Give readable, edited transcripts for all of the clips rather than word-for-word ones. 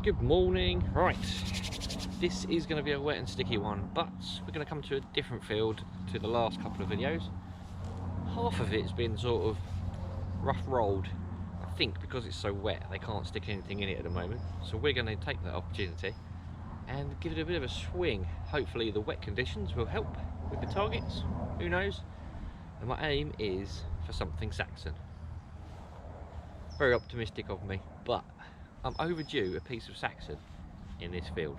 Good morning. Right, this is going to be a wet and sticky one, but we're going to come to a different field to the last couple of videos. Half of it's been sort of rough rolled, I think, because it's so wet they can't stick anything in it at the moment, so we're going to take that opportunity and give it a bit of a swing. Hopefully the wet conditions will help with the targets, who knows. And my aim is for something Saxon. Very optimistic of me, but I'm overdue a piece of Saxon in this field.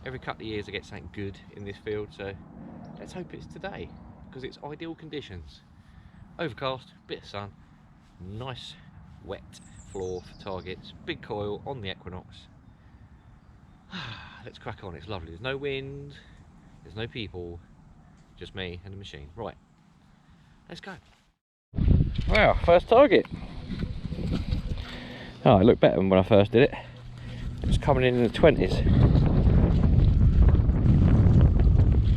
Every couple of years I get something good in this field, so let's hope it's today, because it's ideal conditions. Overcast, bit of sun, nice wet floor for targets, big coil on the Equinox. Let's crack on, it's lovely. There's no wind, there's no people, just me and the machine. Right, let's go. Wow, first target. Oh, it looked better than when I first did it. It was coming in the 20s.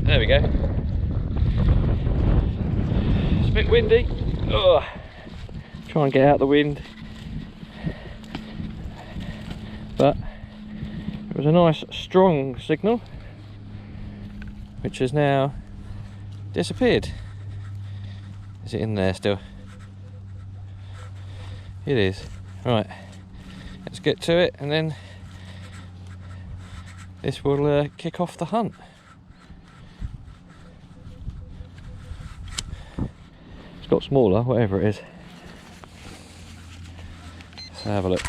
There we go. It's a bit windy. Ugh. Try and get out the wind. But it was a nice strong signal, which has now disappeared. Is it in there still? It is. Right. Let's get to it, and then this will kick off the hunt. It's got smaller, whatever it is. Let's have a look.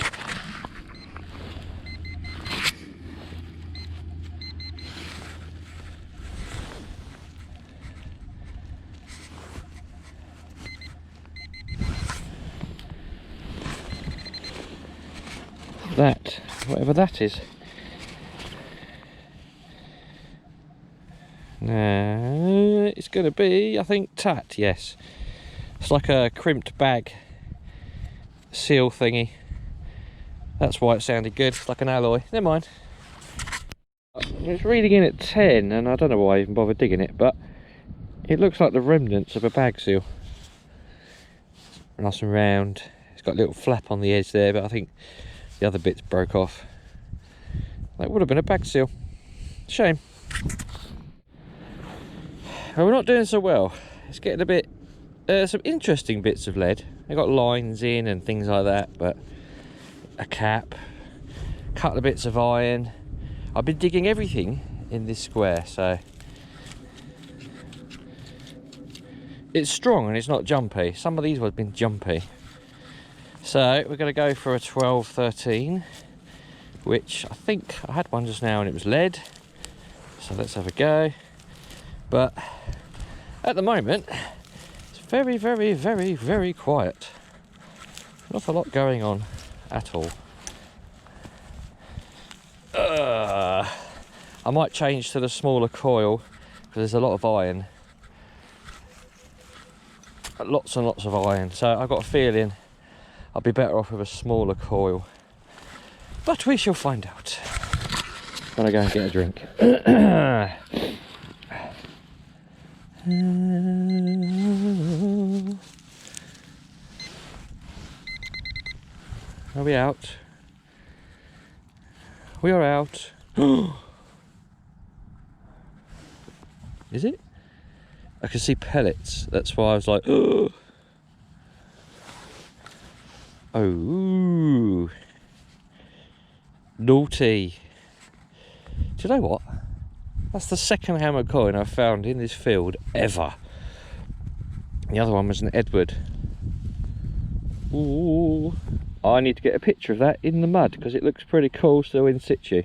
That, whatever that is. No, it's going to be, I think, tat, yes. It's like a crimped bag seal thingy. That's why it sounded good. It's like an alloy. Never mind. It's reading in at 10, and I don't know why I even bothered digging it, but it looks like the remnants of a bag seal. Nice and round. It's got a little flap on the edge there, but I think the other bits broke off. That would have been a bag seal. Shame. Well, we're not doing so well. It's getting a bit some interesting bits of lead. They got lines in and things like that, but a cap, a couple of bits of iron. I've been digging everything in this square, so it's strong and it's not jumpy. Some of these have been jumpy. So we're going to go for a 12-13, which I think I had one just now and it was lead. So let's have a go. But at the moment, it's very, very, very, very quiet. Not a lot going on at all. I might change to the smaller coil because there's a lot of iron. Lots and lots of iron. So I've got a feeling I'll be better off with a smaller coil, but we shall find out. I'm gonna go and get a drink. Are we out? We are out. Is it? I can see pellets. That's why I was like, oh, naughty. Do you know what? That's the second hammer coin I've found in this field ever. The other one was an Edward. Ooh, I need to get a picture of that in the mud because it looks pretty cool still in situ.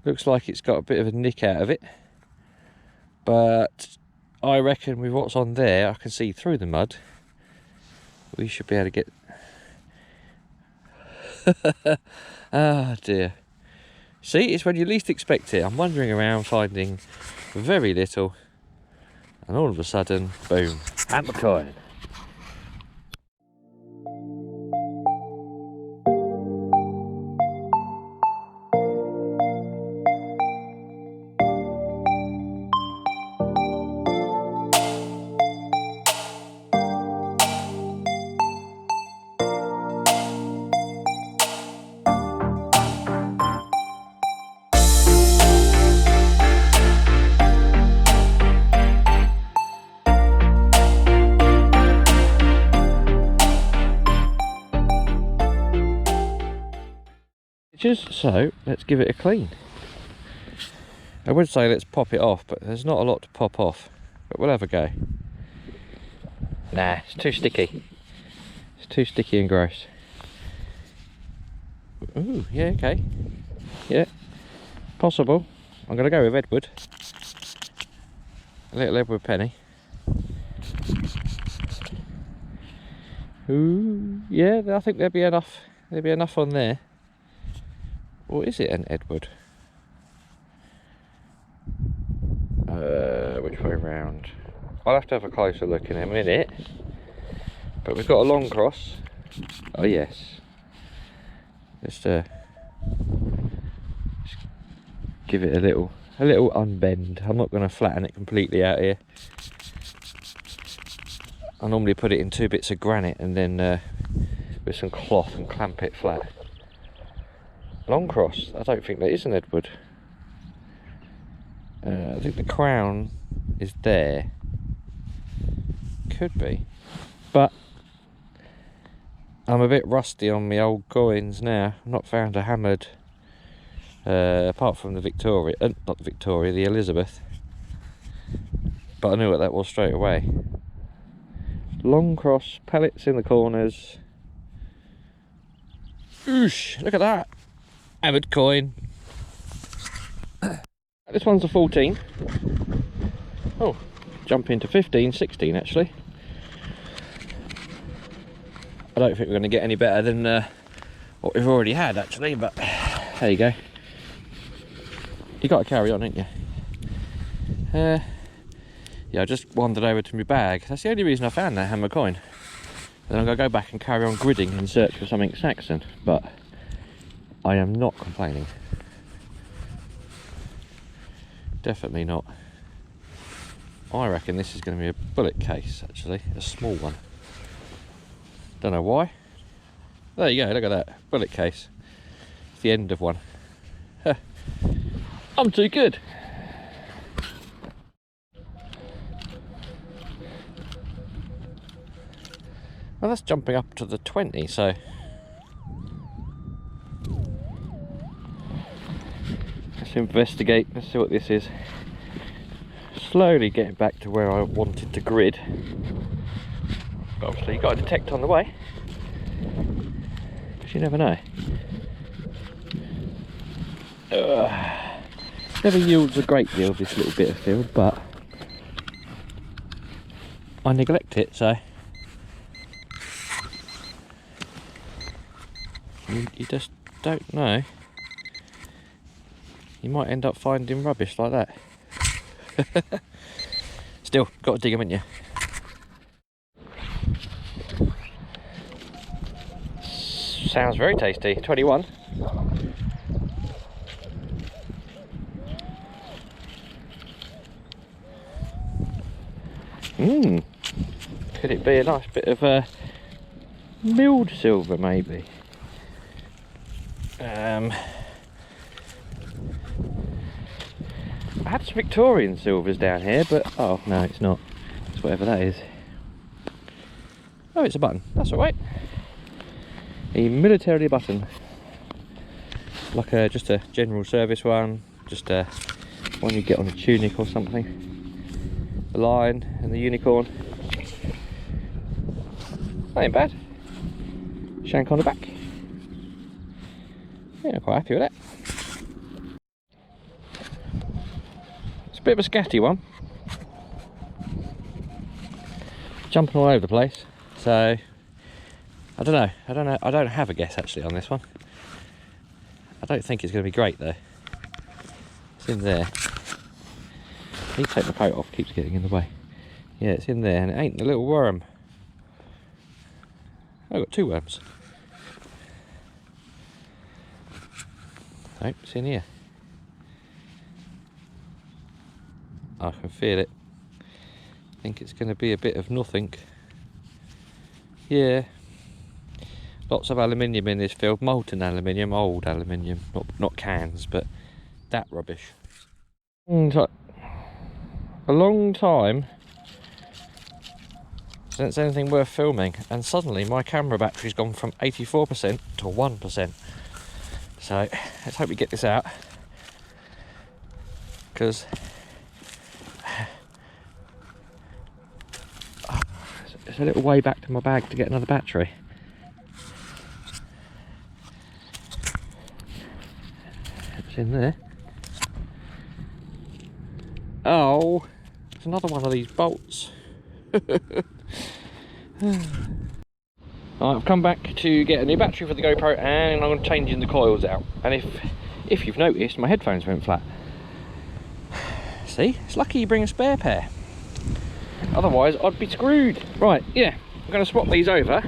Looks like it's got a bit of a nick out of it, but I reckon with what's on there, I can see through the mud. We should be able to get... Ah dear. See, it's when you least expect it. I'm wandering around finding very little, and all of a sudden, boom, hammer coin. pictures, so let's give it a clean. I would say let's pop it off, but there's not a lot to pop off, but we'll have a go. Nah, it's too sticky. It's too sticky and gross. Ooh, yeah, okay. Yeah, possible. I'm going to go with Edward. A little Edward penny. Ooh, yeah, I think there'll be enough. There'll be enough on there. Or is it an Edward? Which way round? I'll have to have a closer look in a minute. But we've got a long cross. Oh yes. Just give it a little unbend. I'm not going to flatten it completely out here. I normally put it in 2 bits of granite and then with some cloth and clamp it flat. Long cross. I don't think that is an Edward. I think the crown is there. Could be, but I'm a bit rusty on my old coins now. I've not found a hammered, apart from the Victoria, not the Victoria, the Elizabeth. But I knew what that was straight away. Long cross, pellets in the corners. Oosh, look at that. Hammered coin. This one's a 14. Oh, jump into 15, 16 actually. I don't think we're going to get any better than what we've already had actually, but there you go. You got to carry on, ain't you? Yeah, I just wandered over to my bag. That's the only reason I found that hammer coin. Then I'm going to go back and carry on gridding in search for something Saxon, but I am not complaining. Definitely not. I reckon this is going to be a bullet case actually, a small one. Don't know why. There you go, look at that, bullet case. It's the end of one. I'm too good. Well, that's jumping up to the 20, so let's investigate, let's see what this is. Slowly getting back to where I wanted to grid. But obviously you've got to detect on the way, because you never know. Never yields a great deal, this little bit of field, but I neglect it, so you just don't know. You might end up finding rubbish like that. Still, got to dig them, ain't you? Sounds very tasty. 21. Could it be a nice bit of milled silver, maybe? I had some Victorian silvers down here, but oh no, it's not. It's whatever that is. Oh, it's a button. That's all right. A military button, like just a general service one, just one you get on a tunic or something. The lion and the unicorn. That ain't bad. Shank on the back. Yeah, I'm quite happy with that. It's a bit of a scatty one. Jumping all over the place. So I don't know. I don't have a guess actually on this one. I don't think it's going to be great though. It's in there. I need to take the coat off, keeps getting in the way. Yeah, it's in there, and it ain't a little worm. I've got 2 worms. Nope, it's in here. I can feel it. I think it's going to be a bit of nothing. Yeah. Lots of aluminium in this field, molten aluminium, old aluminium, not cans, but that rubbish. A long time since anything worth filming, and suddenly my camera battery's gone from 84% to 1%. So let's hope we get this out, because it's a little way back to my bag to get another battery. It's in there. Oh, it's another one of these bolts. I've come back to get a new battery for the GoPro, and I'm changing the coils out. And if you've noticed, my headphones went flat. See, it's lucky you bring a spare pair. Otherwise, I'd be screwed. Right, yeah, I'm going to swap these over.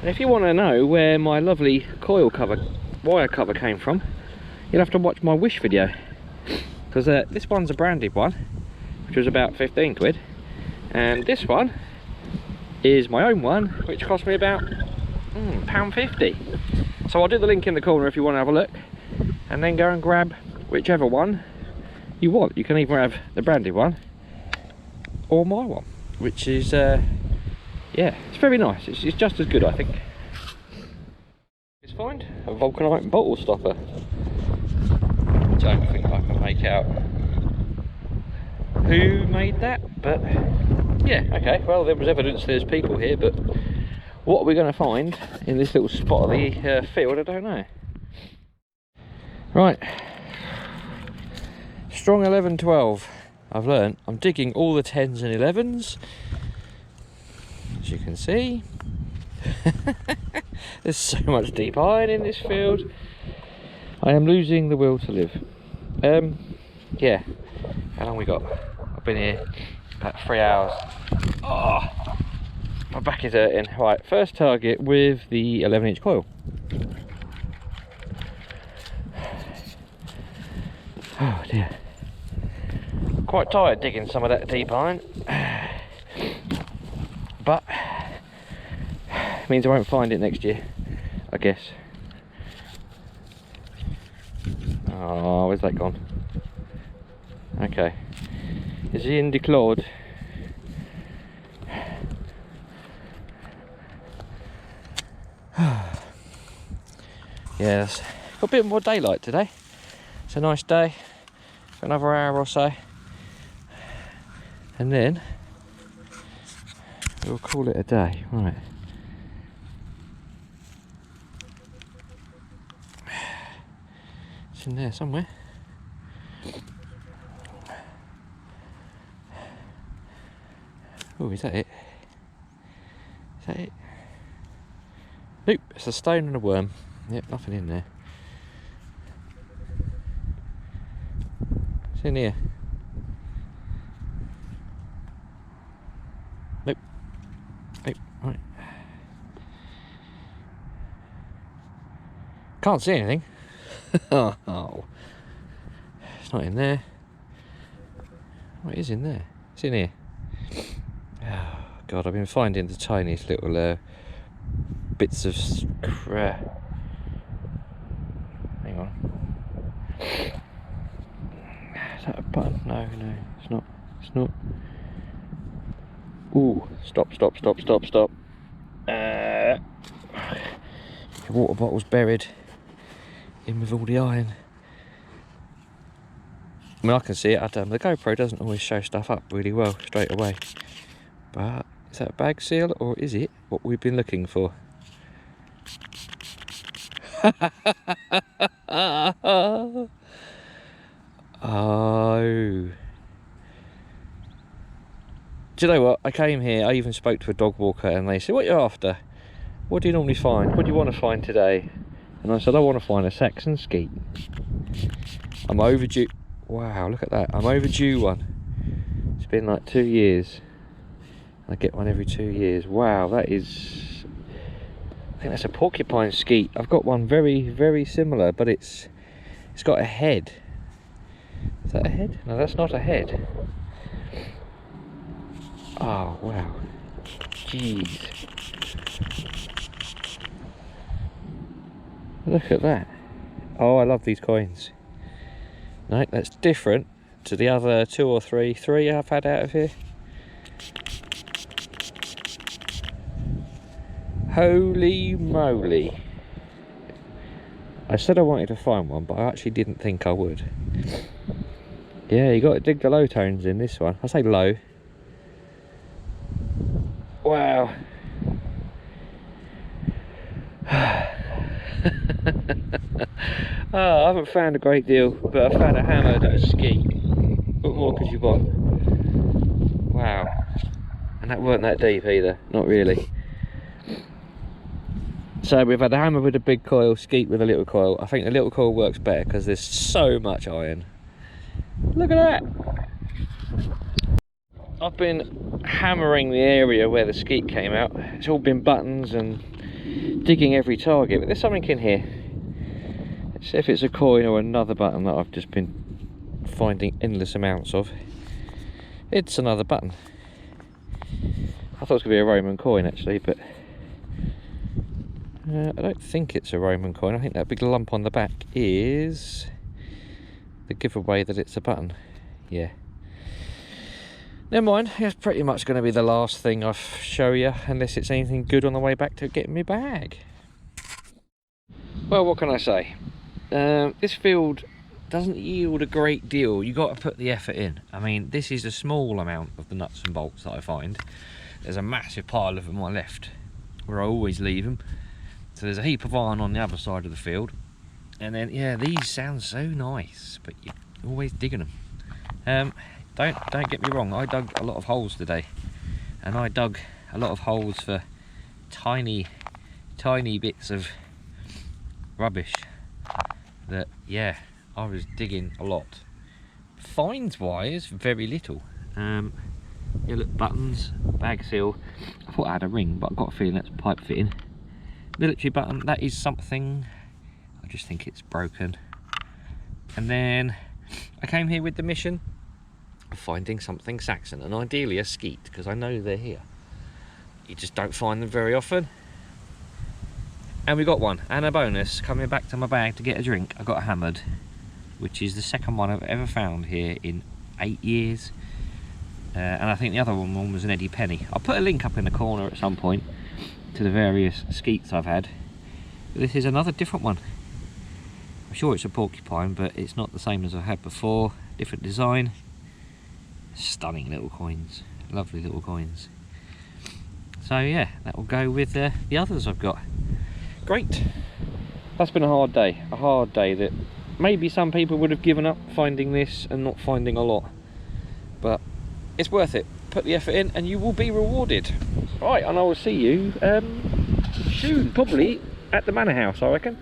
And if you want to know where my lovely coil cover, wire cover came from, you'll have to watch my Wish video. Because this one's a branded one, which was about 15 quid. And this one is my own one, which cost me about £1.50. So I'll do the link in the corner if you want to have a look, and then go and grab whichever one you want. You can either have the branded one or my one, which is yeah, it's very nice. It's just as good, I think. Let's find a vulcanite bottle stopper. I don't think I can make out who made that, but yeah, okay, well, there was evidence there's people here, but what are we going to find in this little spot of the field, I don't know. Right, strong 11-12. I've learned I'm digging all the 10s and 11s, as you can see. There's so much deep iron in this field. I am losing the will to live. Yeah, how long we got? I've been here about 3 hours. Oh, my back is hurting. Right, first target with the 11-inch coil. Oh dear. Quite tired digging some of that deep iron, but it means I won't find it next year, I guess. Oh, where's that gone? Okay. Is he in Declan? Yes, got a bit more daylight today. It's a nice day for another hour or so, and then we'll call it a day. Right. It's in there somewhere. Oh, is that it? Is that it? Nope, it's a stone and a worm. Yep, nothing in there. It's in here. Nope. Nope, right. Can't see anything. Oh. It's not in there. What is in there? It's in here. Oh, God, I've been finding the tiniest little bits of crap. Hang on. Is that a button? No, it's not. It's not. Ooh, stop. The water bottle's buried in with all the iron. I mean, I can see it. The GoPro doesn't always show stuff up really well straight away. But is that a bag seal, or is it what we've been looking for? Oh. Do you know what? I came here, I even spoke to a dog walker, and they said, what are you after? What do you normally find? What do you want to find today? And I said, I want to find a Saxon skeet. I'm overdue. Wow, look at that. I'm overdue one. It's been like 2 years. I get one every 2 years. Wow, that is... I think that's a porcupine skeet. I've got one very, very similar, but it's got a head. Is that a head? No, that's not a head. Oh, wow. Jeez. Look at that. Oh, I love these coins. No, that's different to the other three I've had out of here. Holy moly. I said I wanted to find one, but I actually didn't think I would. Yeah, you got to dig the low tones in this one. I say low. Wow. Oh, I haven't found a great deal, but I found a hammer that is skeet. What more could you want? Wow. And that weren't that deep either, not really. So we've had a hammer with a big coil, skeet with a little coil. I think the little coil works better because there's so much iron. Look at that! I've been hammering the area where the skeet came out. It's all been buttons and digging every target, but there's something in here. Let's see if it's a coin or another button that I've just been finding endless amounts of. It's another button. I thought it was going to be a Roman coin actually, but I don't think it's a Roman coin. I think that big lump on the back is the giveaway that it's a button. Yeah. Never mind, that's pretty much going to be the last thing I show you, unless it's anything good on the way back to getting me bag. Well, what can I say? This field doesn't yield a great deal. You got to put the effort in. I mean, this is a small amount of the nuts and bolts that I find. There's a massive pile of them on my left, where I always leave them. So there's a heap of iron on the other side of the field. And then, yeah, these sound so nice, but you're always digging them. Don't get me wrong, I dug a lot of holes today. And I dug a lot of holes for tiny bits of rubbish that, yeah, I was digging a lot. Finds wise, very little. Yeah, look, buttons, bag seal. I thought I had a ring, but I've got a feeling that's pipe fitting. Military button, that is something. I just think it's broken. And then I came here with the mission of finding something Saxon, and ideally a skeet, because I know they're here. You just don't find them very often. And we got one, and a bonus. Coming back to my bag to get a drink, I got hammered, which is the second one I've ever found here in 8 years. And I think the other one was an Eddie Penny. I'll put a link up in the corner at some point to the various skeets I've had. But this is another different one. I'm sure it's a porcupine, but it's not the same as I had before. Different design. Stunning little coins. Lovely little coins. So yeah, that will go with the others I've got. Great. That's been a hard day. A hard day that maybe some people would have given up finding this and not finding a lot. But it's worth it. Put the effort in and you will be rewarded. Right, and I will see you soon, probably at the manor house, I reckon.